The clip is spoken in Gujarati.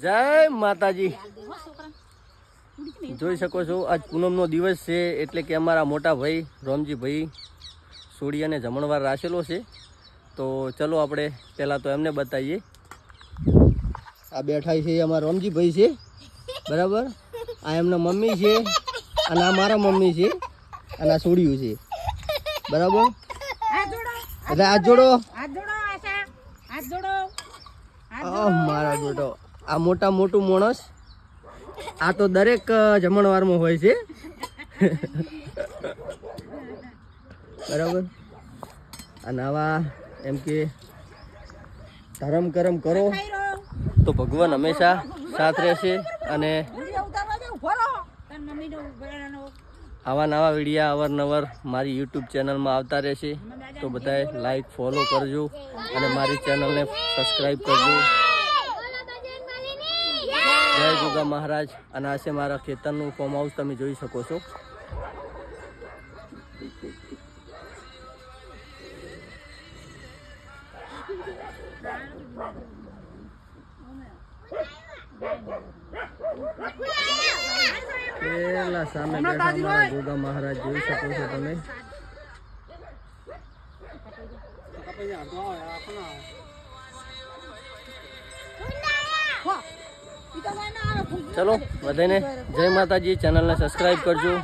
જય માતાજી. જોઈ શકો છો આજ પૂનમનો દિવસ છે એટલે કે અમારા મોટા ભાઈ રોમજીભાઈ સોડિયાને જમણવાર રાખેલો છે. તો ચલો આપણે પહેલાં તો એમને બતાવીએ. આ બેઠા છે અમારા રોમજીભાઈ છે, બરાબર. આ એમના મમ્મી છે અને આ મારા મમ્મી છે અને આ સોડિયું છે, બરાબર. એટલે હાથ જોડો, મારા બેટો. આ મોટું માણસ આ તો દરેક જમણવારમાં હોય છે, બરાબર. અને આવા એમ કે ધર્મ કરમ કરો તો ભગવાન હંમેશા સાથ રહેશે. અને આવા નવા વિડીયા અવારનવાર મારી યુટ્યુબ ચેનલમાં આવતા રહેશે. તો બધાએ લાઈક ફોલો કરજો અને મારી ચેનલને સબસ્ક્રાઈબ કરજો. જય ગોગા મહારાજ. અને આ છે મારા ખેતરનું ફાર્મ હાઉસ, તમે જોઈ શકો છો. પેલા સામે બેઠા અમારા ગોગા મહારાજ જોઈ શકો છો તમે. ચલો બધાને જય માતાજી. ચેનલને સબસ્ક્રાઈબ કરજો.